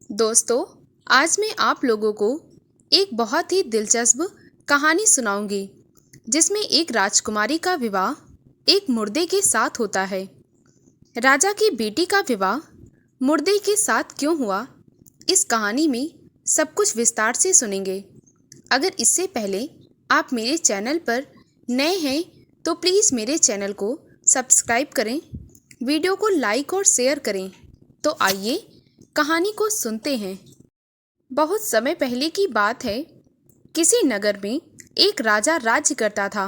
दोस्तों, आज मैं आप लोगों को एक बहुत ही दिलचस्प कहानी सुनाऊंगी जिसमें एक राजकुमारी का विवाह एक मुर्दे के साथ होता है। राजा की बेटी का विवाह मुर्दे के साथ क्यों हुआ, इस कहानी में सब कुछ विस्तार से सुनेंगे। अगर इससे पहले आप मेरे चैनल पर नए हैं तो प्लीज़ मेरे चैनल को सब्सक्राइब करें, वीडियो को लाइक और शेयर करें। तो आइए कहानी को सुनते हैं। बहुत समय पहले की बात है। किसी नगर में एक राजा राज्य करता था।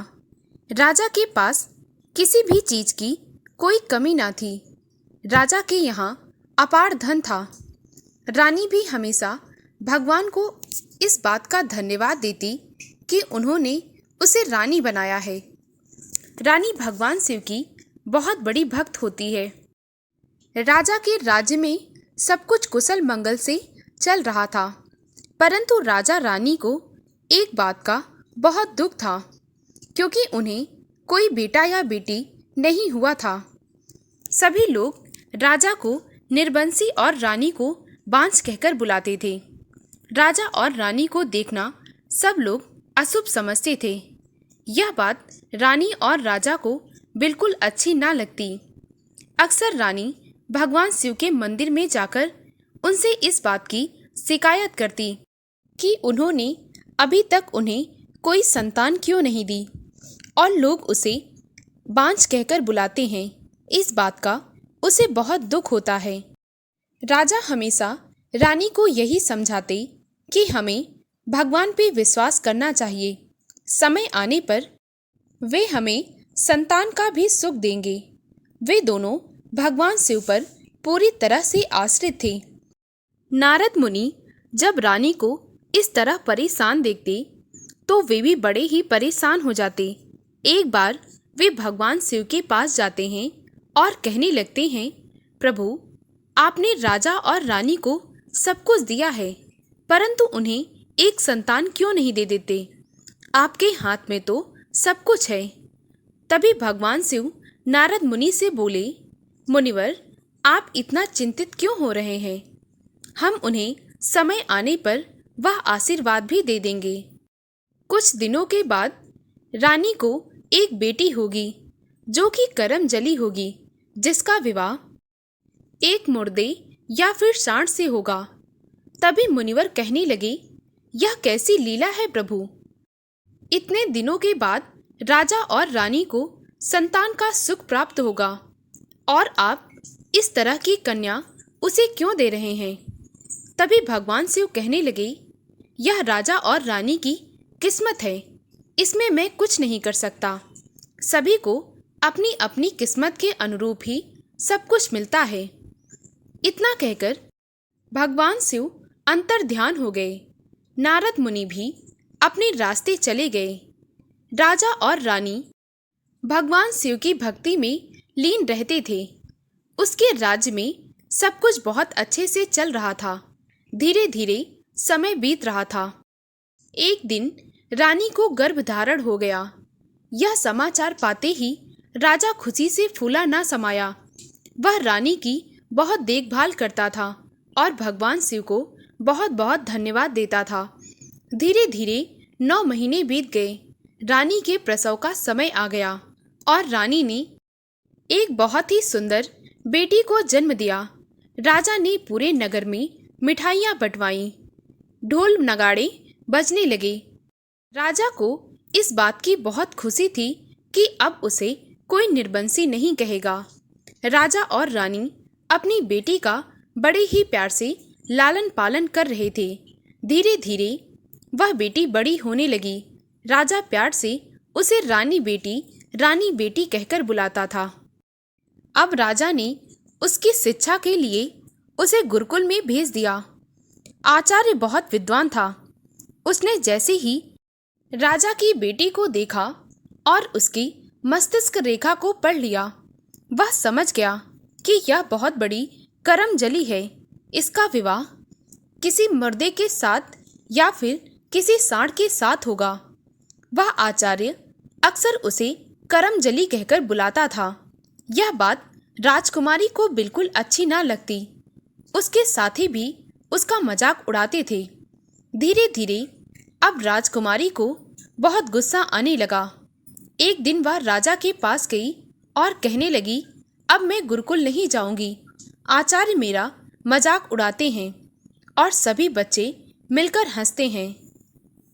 राजा के पास किसी भी चीज़ की कोई कमी ना थी। राजा के यहाँ अपार धन था। रानी भी हमेशा भगवान को इस बात का धन्यवाद देती कि उन्होंने उसे रानी बनाया है। रानी भगवान शिव की बहुत बड़ी भक्त होती है। राजा के राज्य में सब कुछ कुशल मंगल से चल रहा था, परंतु राजा रानी को एक बात का बहुत दुख था, क्योंकि उन्हें कोई बेटा या बेटी नहीं हुआ था। सभी लोग राजा को निर्बंसी और रानी को बांझ कहकर बुलाते थे। राजा और रानी को देखना सब लोग अशुभ समझते थे। यह बात रानी और राजा को बिल्कुल अच्छी ना लगती। अक्सर रानी भगवान शिव के मंदिर में जाकर उनसे इस बात की शिकायत करती कि उन्होंने अभी तक उन्हें कोई संतान क्यों नहीं दी और लोग उसे बांझ कहकर बुलाते हैं। इस बात का उसे बहुत दुख होता है। राजा हमेशा रानी को यही समझाते कि हमें भगवान पे विश्वास करना चाहिए। समय आने पर वे हमें संतान का भी सुख देंगे। वे दोनों भगवान शिव पर पूरी तरह से आश्रित थे। नारद मुनि जब रानी को इस तरह परेशान देखते तो वे भी बड़े ही परेशान हो जाते। एक बार वे भगवान शिव के पास जाते हैं और कहने लगते हैं, प्रभु, आपने राजा और रानी को सब कुछ दिया है, परंतु उन्हें एक संतान क्यों नहीं दे देते? आपके हाथ में तो सब कुछ है। तभी भगवान शिव नारद मुनि से बोले, मुनिवर, आप इतना चिंतित क्यों हो रहे हैं? हम उन्हें समय आने पर वह आशीर्वाद भी दे देंगे। कुछ दिनों के बाद रानी को एक बेटी होगी जो कि करमजली होगी, जिसका विवाह एक मुर्दे या फिर सांड से होगा। तभी मुनिवर कहने लगे, यह कैसी लीला है प्रभु? इतने दिनों के बाद राजा और रानी को संतान का सुख प्राप्त होगा और आप इस तरह की कन्या उसे क्यों दे रहे हैं? तभी भगवान शिव कहने लगे, यह राजा और रानी की किस्मत है, इसमें मैं कुछ नहीं कर सकता। सभी को अपनी अपनी किस्मत के अनुरूप ही सब कुछ मिलता है। इतना कहकर भगवान शिव अंतर ध्यान हो गए। नारद मुनि भी अपने रास्ते चले गए। राजा और रानी भगवान शिव की भक्ति में लीन रहते थे। उसके राज्य में सब कुछ बहुत अच्छे से चल रहा था। धीरे धीरे समय बीत रहा था। एक दिन रानी को गर्भधारण हो गया। यह समाचार पाते ही राजा खुशी से फूला ना समाया। वह रानी की बहुत देखभाल करता था और भगवान शिव को बहुत बहुत धन्यवाद देता था। धीरे धीरे 9 महीने बीत गए। रानी के प्रसव का समय आ गया और रानी ने एक बहुत ही सुंदर बेटी को जन्म दिया। राजा ने पूरे नगर में मिठाइयाँ बंटवाईं। ढोल नगाड़े बजने लगे। राजा को इस बात की बहुत खुशी थी कि अब उसे कोई निर्बंसी नहीं कहेगा। राजा और रानी अपनी बेटी का बड़े ही प्यार से लालन पालन कर रहे थे। धीरे धीरे वह बेटी बड़ी होने लगी। राजा प्यार से उसे रानी बेटी कहकर बुलाता था। अब राजा ने उसकी शिक्षा के लिए उसे गुरुकुल में भेज दिया। आचार्य बहुत विद्वान था। उसने जैसे ही राजा की बेटी को देखा और उसकी मस्तिष्क रेखा को पढ़ लिया, वह समझ गया कि यह बहुत बड़ी करमजली है। इसका विवाह किसी मुर्दे के साथ या फिर किसी सांड के साथ होगा। वह आचार्य अक्सर उसे करमजली कहकर बुलाता था। यह बात राजकुमारी को बिल्कुल अच्छी ना लगती। उसके साथी भी उसका मजाक उड़ाते थे। धीरे धीरे अब राजकुमारी को बहुत गुस्सा आने लगा। एक दिन वह राजा के पास गई और कहने लगी, अब मैं गुरुकुल नहीं जाऊंगी। आचार्य मेरा मजाक उड़ाते हैं और सभी बच्चे मिलकर हंसते हैं।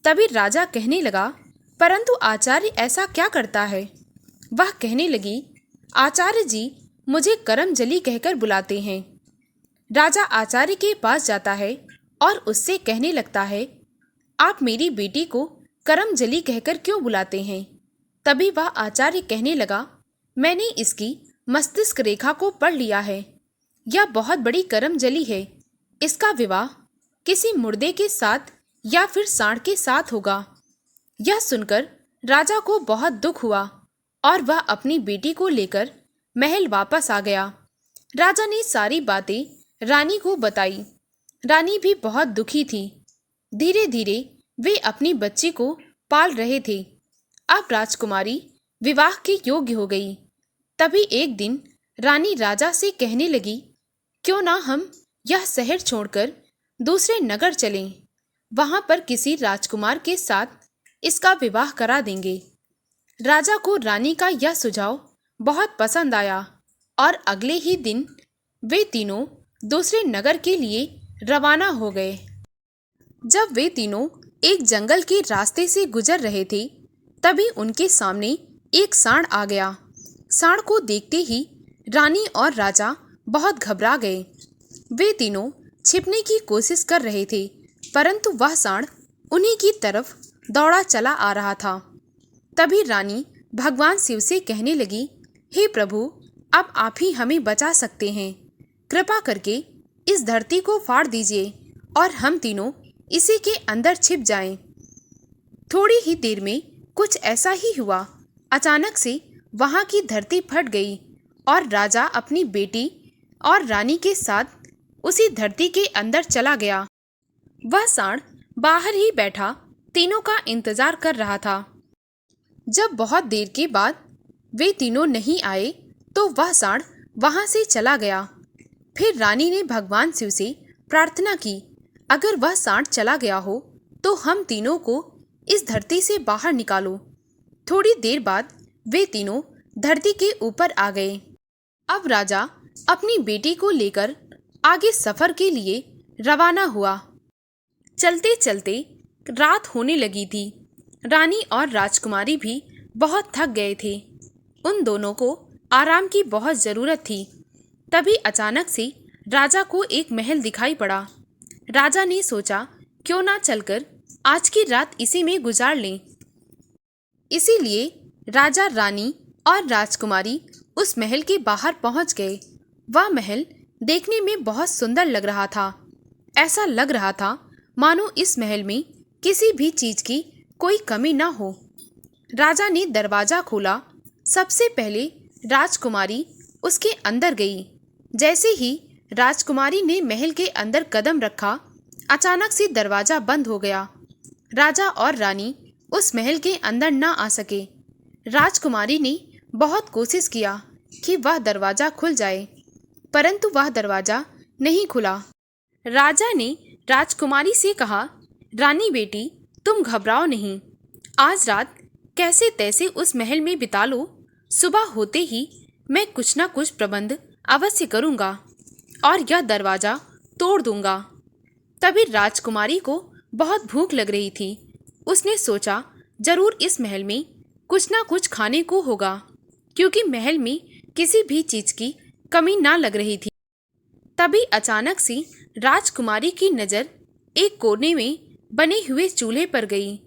तभी राजा कहने लगा, परंतु आचार्य ऐसा क्या करता है? वह कहने लगी, आचार्य जी मुझे करमजली कहकर बुलाते हैं। राजा आचार्य के पास जाता है और उससे कहने लगता है, आप मेरी बेटी को करमजली कहकर क्यों बुलाते हैं? तभी वह आचार्य कहने लगा, मैंने इसकी मस्तिष्क रेखा को पढ़ लिया है। यह बहुत बड़ी करमजली है। इसका विवाह किसी मुर्दे के साथ या फिर सांड के साथ होगा। यह सुनकर राजा को बहुत दुख हुआ और वह अपनी बेटी को लेकर महल वापस आ गया। राजा ने सारी बातें रानी को बताई। रानी भी बहुत दुखी थी। धीरे धीरे वे अपनी बच्ची को पाल रहे थे। अब राजकुमारी विवाह के योग्य हो गई। तभी एक दिन रानी राजा से कहने लगी, क्यों ना हम यह शहर छोड़कर दूसरे नगर चलें। वहां पर किसी राजकुमार के साथ इसका विवाह करा देंगे। राजा को रानी का यह सुझाव बहुत पसंद आया और अगले ही दिन वे तीनों दूसरे नगर के लिए रवाना हो गए। जब वे तीनों एक जंगल के रास्ते से गुजर रहे थे, तभी उनके सामने एक सांड आ गया। सांड को देखते ही रानी और राजा बहुत घबरा गए। वे तीनों छिपने की कोशिश कर रहे थे, परंतु वह सांड उन्हीं की तरफ दौड़ा चला आ रहा था। तभी रानी भगवान शिव से कहने लगी, हे प्रभु, अब आप ही हमें बचा सकते हैं। कृपा करके इस धरती को फाड़ दीजिए और हम तीनों इसी के अंदर छिप जाएं। थोड़ी ही देर में कुछ ऐसा ही हुआ। अचानक से वहां की धरती फट गई और राजा अपनी बेटी और रानी के साथ उसी धरती के अंदर चला गया। वह सांड बाहर ही बैठा तीनों का इंतजार कर रहा था। जब बहुत देर के बाद वे तीनों नहीं आए तो वह सांड वहां से चला गया। फिर रानी ने भगवान शिव से प्रार्थना की, अगर वह सांड चला गया हो तो हम तीनों को इस धरती से बाहर निकालो। थोड़ी देर बाद वे तीनों धरती के ऊपर आ गए। अब राजा अपनी बेटी को लेकर आगे सफर के लिए रवाना हुआ। चलते चलते रात होने लगी थी। रानी और राजकुमारी भी बहुत थक गए थे। उन दोनों को आराम की बहुत ज़रूरत थी। तभी अचानक से राजा को एक महल दिखाई पड़ा। राजा ने सोचा, क्यों ना चलकर आज की रात इसी में गुजार लें। इसीलिए राजा, रानी और राजकुमारी उस महल के बाहर पहुंच गए। वह महल देखने में बहुत सुंदर लग रहा था। ऐसा लग रहा था मानो इस महल में किसी भी चीज की कोई कमी न हो। राजा ने दरवाजा खोला। सबसे पहले राजकुमारी उसके अंदर गई। जैसे ही राजकुमारी ने महल के अंदर कदम रखा, अचानक से दरवाजा बंद हो गया। राजा और रानी उस महल के अंदर न आ सके। राजकुमारी ने बहुत कोशिश किया कि वह दरवाजा खुल जाए, परंतु वह दरवाजा नहीं खुला। राजा ने राजकुमारी से कहा, रानी बेटी, तुम घबराओ नहीं। आज रात कैसे तैसे उस महल में बिता लो। सुबह होते ही मैं कुछ न कुछ प्रबंध अवश्य करूँगा और यह दरवाजा तोड़ दूंगा। तभी राजकुमारी को बहुत भूख लग रही थी। उसने सोचा, जरूर इस महल में कुछ ना कुछ खाने को होगा, क्योंकि महल में किसी भी चीज की कमी ना लग रही थी। तभी अचानक से राजकुमारी की नज़र एक कोने में बने हुए चूल्हे पर गई।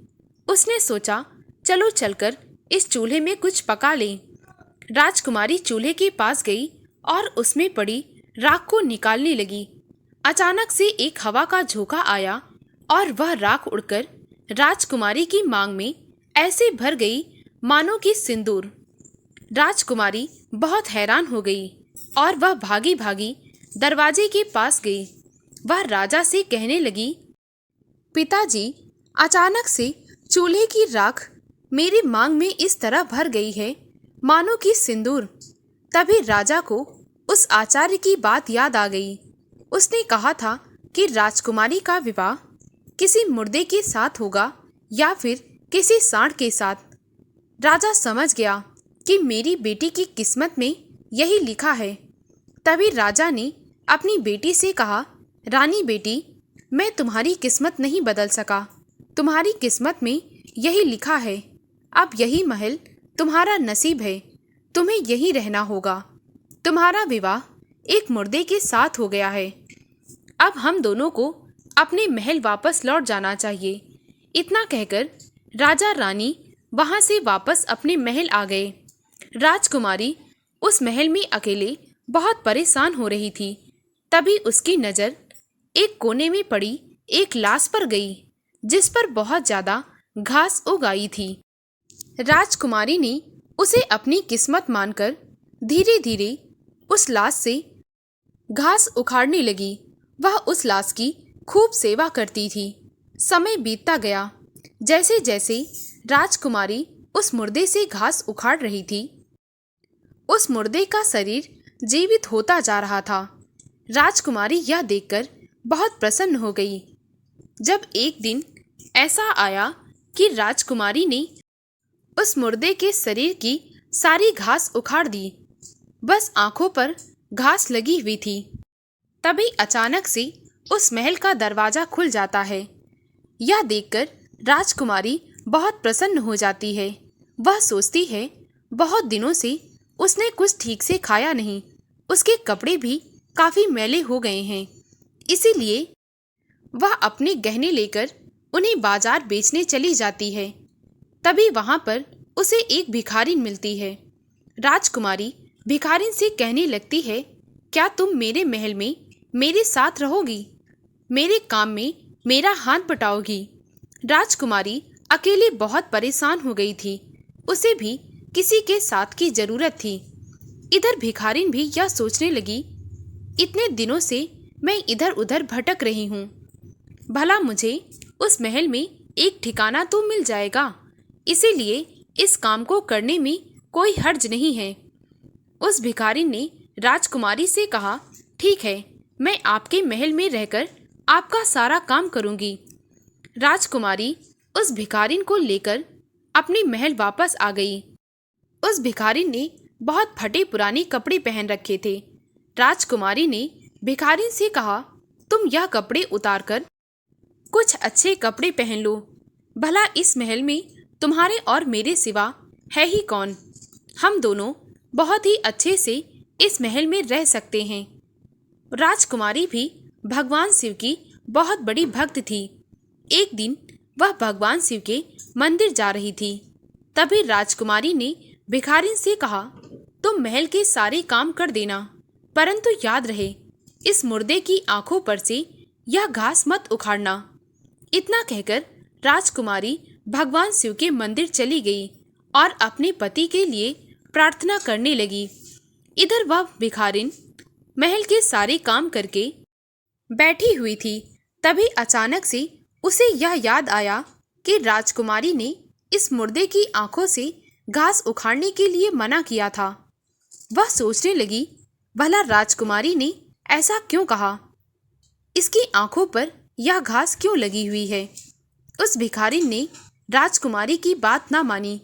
उसने सोचा, चलो चलकर इस चूल्हे में कुछ पका लें। राजकुमारी चूल्हे के पास गई और उसमें पड़ी राख को निकालने लगी। अचानक से एक हवा का झोंका आया और वह राख उड़कर राजकुमारी की मांग में ऐसे भर गई मानो कि सिंदूर। राजकुमारी बहुत हैरान हो गई और वह भागी भागी दरवाजे के पास गई। वह राजा से कहने लगी, पिताजी, अचानक से चूल्हे की राख मेरी मांग में इस तरह भर गई है मानो कि सिंदूर। तभी राजा को उस आचार्य की बात याद आ गई। उसने कहा था, कि राजकुमारी का विवाह किसी मुर्दे के साथ होगा या फिर किसी सांड के साथ। राजा समझ गया कि मेरी बेटी की किस्मत में यही लिखा है। तभी राजा ने अपनी बेटी से कहा, रानी बेटी, मैं तुम्हारी किस्मत नहीं बदल सका। तुम्हारी किस्मत में यही लिखा है। अब यही महल तुम्हारा नसीब है। तुम्हें यहीं रहना होगा। तुम्हारा विवाह एक मुर्दे के साथ हो गया है। अब हम दोनों को अपने महल वापस लौट जाना चाहिए। इतना कहकर राजा रानी वहां से वापस अपने महल आ गए। राजकुमारी उस महल में अकेले बहुत परेशान हो रही थी। तभी उसकी नज़र एक कोने में पड़ी एक लाश पर गई, जिस पर बहुत ज़्यादा घास उग आई थी। राजकुमारी ने उसे अपनी किस्मत मानकर धीरे धीरे उस लाश से घास उखाड़ने लगी। वह उस लाश की खूब सेवा करती थी। समय बीतता गया। जैसे जैसे राजकुमारी उस मुर्दे से घास उखाड़ रही थी, उस मुर्दे का शरीर जीवित होता जा रहा था। राजकुमारी यह देखकर बहुत प्रसन्न हो गई। जब एक दिन ऐसा आया कि राजकुमारी ने उस मुर्दे के शरीर की सारी घास उखाड़ दी। बस आंखों पर घास लगी हुई थी। तभी अचानक से उस महल का दरवाजा खुल जाता है। यह देखकर राजकुमारी बहुत प्रसन्न हो जाती है। वह सोचती है, बहुत दिनों से उसने कुछ ठीक से खाया नहीं। उसके कपड़े भी काफ़ी मैले हो गए हैं। इसीलिए वह अपने गहने लेकर उन्हें बाजार बेचने चली जाती है। तभी वहाँ पर उसे एक भिखारिन मिलती है। राजकुमारी भिखारिन से कहने लगती है, क्या तुम मेरे महल में मेरे साथ रहोगी? मेरे काम में मेरा हाथ बटाओगी? राजकुमारी अकेले बहुत परेशान हो गई थी। उसे भी किसी के साथ की जरूरत थी। इधर भिखारिन भी यह सोचने लगी, इतने दिनों से मैं इधर उधर भटक रही हूँ, भला मुझे उस महल में एक ठिकाना तो मिल जाएगा। इसीलिए इस काम को करने में कोई हर्ज नहीं है। उस भिखारिन ने राजकुमारी से कहा, ठीक है, मैं आपके महल में रहकर आपका सारा काम करूँगी। राजकुमारी उस भिखारिन को लेकर अपने महल वापस आ गई। उस भिखारिन ने बहुत फटे पुराने कपड़े पहन रखे थे। राजकुमारी ने भिखारिन से कहा, तुम यह कपड़े उतारकर कुछ अच्छे कपड़े पहन लो। भला इस महल में तुम्हारे और मेरे सिवा है ही कौन? हम दोनों बहुत ही अच्छे से इस महल में रह सकते हैं। राजकुमारी भी भगवान शिव की बहुत बड़ी भक्त थी। एक दिन वह भगवान शिव के मंदिर जा रही थी। तभी राजकुमारी ने भिखारिन से कहा, तुम महल के सारे काम कर देना, परंतु याद रहे, इस मुर्दे की आंखों पर से यह घास मत उखाड़ना। इतना कहकर राजकुमारी भगवान शिव के मंदिर चली गई और अपने पति के लिए प्रार्थना करने लगी। इधर वह भिखारिन महल के सारे काम करके बैठी हुई थी। तभी अचानक से उसे यह याद आया कि राजकुमारी ने इस मुर्दे की आंखों से घास उखाड़ने के लिए मना किया था। वह सोचने लगी, भला राजकुमारी ने ऐसा क्यों कहा? इसकी आंखों पर यह घास क्यों लगी हुई है? उस भिखारिन ने राजकुमारी की बात ना मानी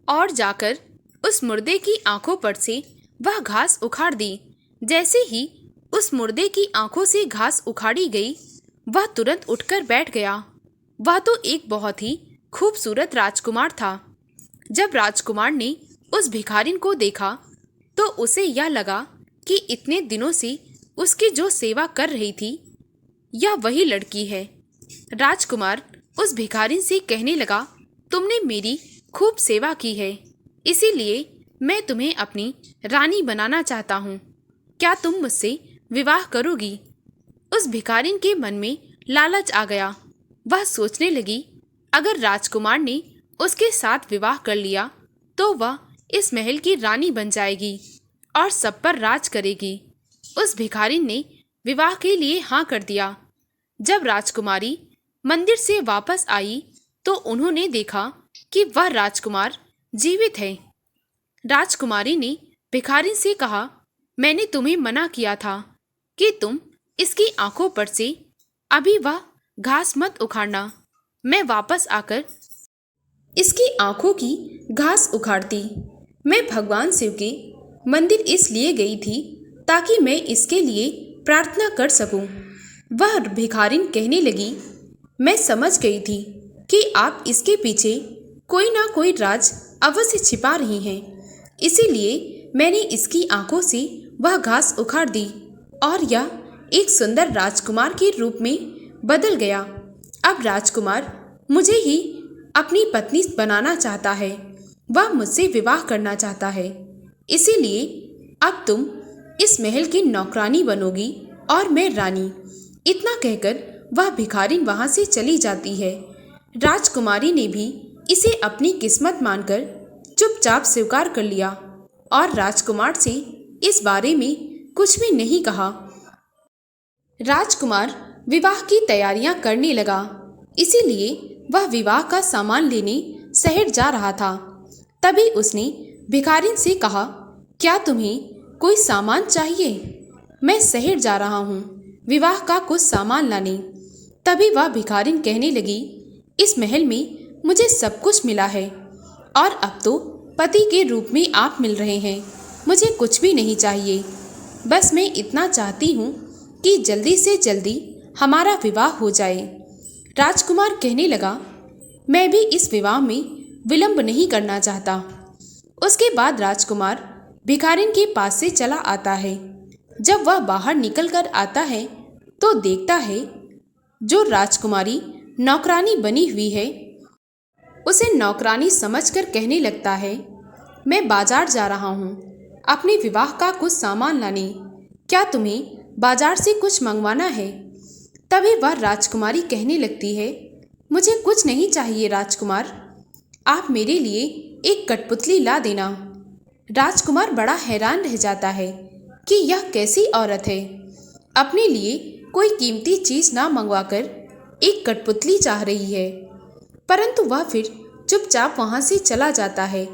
और जाकर उस मुर्दे की आंखों पर से वह घास उखाड़ दी। जैसे ही उस मुर्दे की आंखों से घास उखाड़ी गई, वह तुरंत उठकर बैठ गया। वह तो एक बहुत ही खूबसूरत राजकुमार था। जब राजकुमार ने उस भिखारिन को देखा तो उसे यह लगा कि इतने दिनों से उसकी जो सेवा कर रही थी, यह वही लड़की है। राजकुमार उस भिखारिन से कहने लगा, तुमने मेरी खूब सेवा की है, इसीलिए मैं तुम्हें अपनी रानी बनाना चाहता हूँ। क्या तुम मुझसे विवाह करोगी? उस भिखारिन के मन में लालच आ गया। वह सोचने लगी, अगर राजकुमार ने उसके साथ विवाह कर लिया तो वह इस महल की रानी बन जाएगी और सब पर राज करेगी। उस भिखारिन ने विवाह के लिए हाँ कर दिया। जब राजकुमारी मंदिर से वापस आई तो उन्होंने देखा कि वह राजकुमार जीवित है। राजकुमारी ने भिखारिन से कहा, मैंने तुम्हें मना किया था कि तुम इसकी आंखों पर से अभी वह घास मत उखाड़ना। मैं वापस आकर इसकी आंखों की घास उखाड़ती। मैं भगवान शिव के मंदिर इसलिए गई थी ताकि मैं इसके लिए प्रार्थना कर सकूं। वह भिखारिन कहने लगी, मैं समझ गई थी कि आप इसके पीछे कोई ना कोई राज अवश्य छिपा रही हैं। इसीलिए मैंने इसकी आंखों से वह घास उखाड़ दी और यह एक सुंदर राजकुमार के रूप में बदल गया। अब राजकुमार मुझे ही अपनी पत्नी बनाना चाहता है। वह मुझसे विवाह करना चाहता है। इसीलिए अब तुम इस महल की नौकरानी बनोगी और मैं रानी। इतना कहकर वह भिखारिन वहां से चली जाती है। राजकुमारी ने भी इसे अपनी किस्मत मानकर चुपचाप स्वीकार कर लिया और राजकुमार से इस बारे में कुछ भी नहीं कहा। राजकुमार विवाह की तैयारियां करने लगा। इसीलिए वह विवाह का सामान लेने शहर जा रहा था। तभी उसने भिखारिन से कहा, क्या तुम्हें कोई सामान चाहिए? मैं शहर जा रहा हूँ विवाह का कुछ सामान लाने। तभी वह भिखारिन कहने लगी, इस महल में मुझे सब कुछ मिला है और अब तो पति के रूप में आप मिल रहे हैं। मुझे कुछ भी नहीं चाहिए। बस मैं इतना चाहती हूँ कि जल्दी से जल्दी हमारा विवाह हो जाए। राजकुमार कहने लगा, मैं भी इस विवाह में विलंब नहीं करना चाहता। उसके बाद राजकुमार भिखारिन के पास से चला आता है। जब वह बाहर निकल कर आता है तो देखता है जो राजकुमारी नौकरानी बनी हुई है उसे नौकरानी समझकर कहने लगता है, मैं बाजार जा रहा हूँ अपने विवाह का कुछ सामान लाने। क्या तुम्हें बाजार से कुछ मंगवाना है? तभी वह राजकुमारी कहने लगती है, मुझे कुछ नहीं चाहिए राजकुमार, आप मेरे लिए एक कठपुतली ला देना। राजकुमार बड़ा हैरान रह जाता है कि यह कैसी औरत है, अपने लिए कोई कीमती चीज ना मंगवाकर एक कठपुतली चाह रही है। परंतु वह फिर चुपचाप वहां से चला जाता है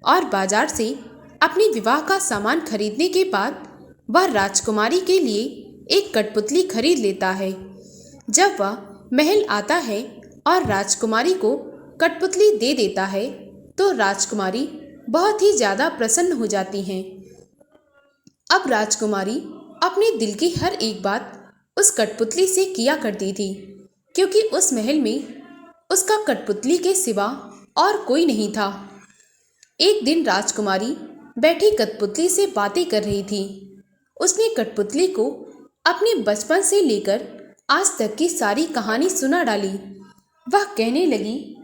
और बाजार से अपने विवाह का सामान खरीदने के बाद वह राजकुमारी के लिए एक कठपुतली खरीद लेता है। जब वह महल आता है और राजकुमारी को कठपुतली दे देता है तो राजकुमारी बहुत ही ज़्यादा प्रसन्न हो जाती हैं। अब राजकुमारी अपने दिल की हर एक बात उस कठपुतली से किया करती थी, क्योंकि उस महल में उसका कठपुतली के सिवा और कोई नहीं था। एक दिन राजकुमारी बैठी कठपुतली से बातें कर रही थी। उसने कठपुतली को अपने बचपन से लेकर आज तक की सारी कहानी सुना डाली। वह कहने लगी,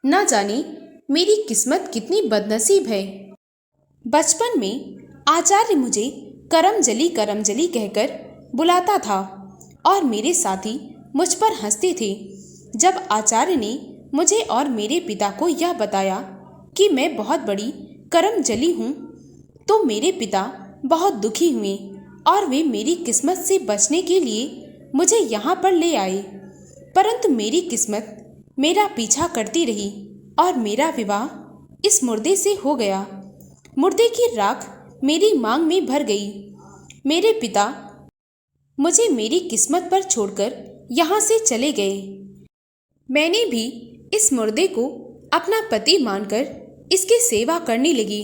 ना जाने मेरी किस्मत कितनी बदनसीब है। बचपन में आचार्य मुझे करमजली कहकर बुलाता था और मेरे साथी मुझ पर हंसते थे। जब आचार्य ने मुझे और मेरे पिता को यह बताया कि मैं बहुत बड़ी करमजली हूँ तो मेरे पिता बहुत दुखी हुए और वे मेरी किस्मत से बचने के लिए मुझे यहाँ पर ले आए। परंतु मेरी किस्मत मेरा पीछा करती रही और मेरा विवाह इस मुर्दे से हो गया। मुर्दे की राख मेरी मांग में भर गई। मेरे पिता मुझे मेरी किस्मत पर छोड़कर यहाँ से चले गए। मैंने भी इस मुर्दे को अपना पति मानकर इसकी सेवा करने लगी।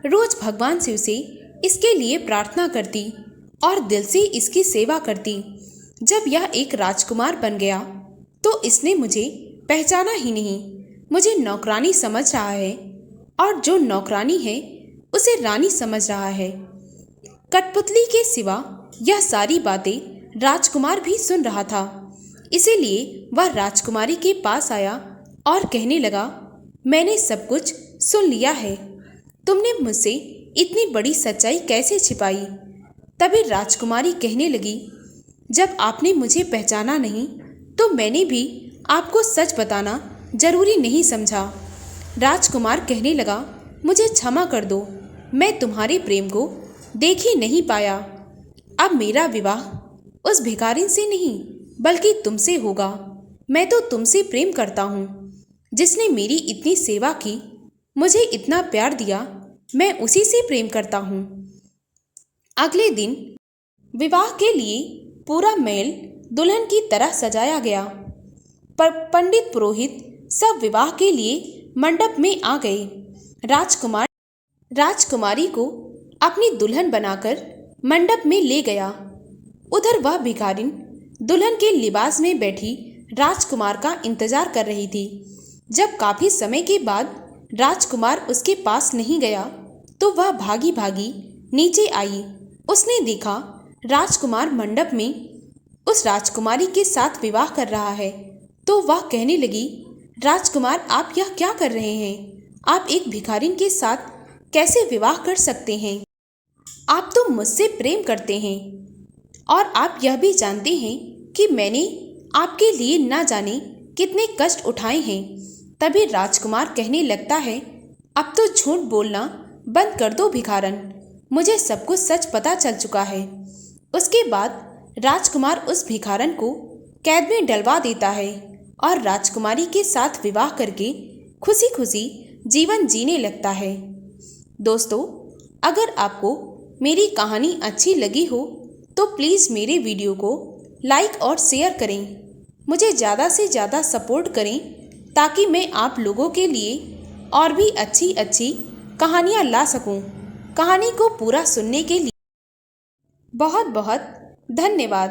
रोज भगवान शिव से इसके लिए प्रार्थना करती और दिल से इसकी सेवा करती। जब यह एक राजकुमार बन गया तो इसने मुझे पहचाना ही नहीं। मुझे नौकरानी समझ रहा है और जो नौकरानी है उसे रानी समझ रहा है। कठपुतली के सिवा यह सारी बातें राजकुमार भी सुन रहा था। इसीलिए वह राजकुमारी के पास आया और कहने लगा, मैंने सब कुछ सुन लिया है। तुमने मुझसे इतनी बड़ी सच्चाई कैसे छिपाई? तभी राजकुमारी कहने लगी, जब आपने मुझे पहचाना नहीं तो मैंने भी आपको सच बताना जरूरी नहीं समझा। राजकुमार कहने लगा, मुझे क्षमा कर दो, मैं तुम्हारे प्रेम को देख ही नहीं पाया। अब मेरा विवाह उस भिखारिन से नहीं बल्कि तुमसे होगा। मैं तो तुमसे प्रेम करता हूँ। जिसने मेरी इतनी सेवा की, मुझे इतना प्यार दिया, मैं उसी से प्रेम करता हूँ। अगले दिन विवाह के लिए पूरा महल दुल्हन की तरह सजाया गया। पर पंडित पुरोहित सब विवाह के लिए मंडप में आ गए। राजकुमारी को अपनी दुल्हन बनाकर मंडप में ले गया। उधर वह भिखारिन दुल्हन के लिबास में बैठी राजकुमार का इंतजार कर रही थी। जब काफी समय के बाद राजकुमार उसके पास नहीं गया तो वह भागी भागी नीचे आई। उसने देखा राजकुमार मंडप में उस राजकुमारी के साथ विवाह कर रहा है, तो वह कहने लगी, राजकुमार आप यह क्या कर रहे हैं? आप एक भिखारिन के साथ कैसे विवाह कर सकते हैं? आप तो मुझसे प्रेम करते हैं और आप यह भी जानते हैं कि मैंने आपके लिए ना जाने कितने कष्ट उठाए हैं। तभी राजकुमार कहने लगता है, अब तो झूठ बोलना बंद कर दो भिखारन, मुझे सब कुछ सच पता चल चुका है। उसके बाद राजकुमार उस भिखारन को कैद में डलवा देता है और राजकुमारी के साथ विवाह करके खुशी खुशी जीवन जीने लगता है। दोस्तों, अगर आपको मेरी कहानी अच्छी लगी हो तो प्लीज़ मेरे वीडियो को लाइक और शेयर करें। मुझे ज़्यादा से ज़्यादा सपोर्ट करें ताकि मैं आप लोगों के लिए और भी अच्छी अच्छी कहानियाँ ला सकूं। कहानी को पूरा सुनने के लिए बहुत बहुत धन्यवाद।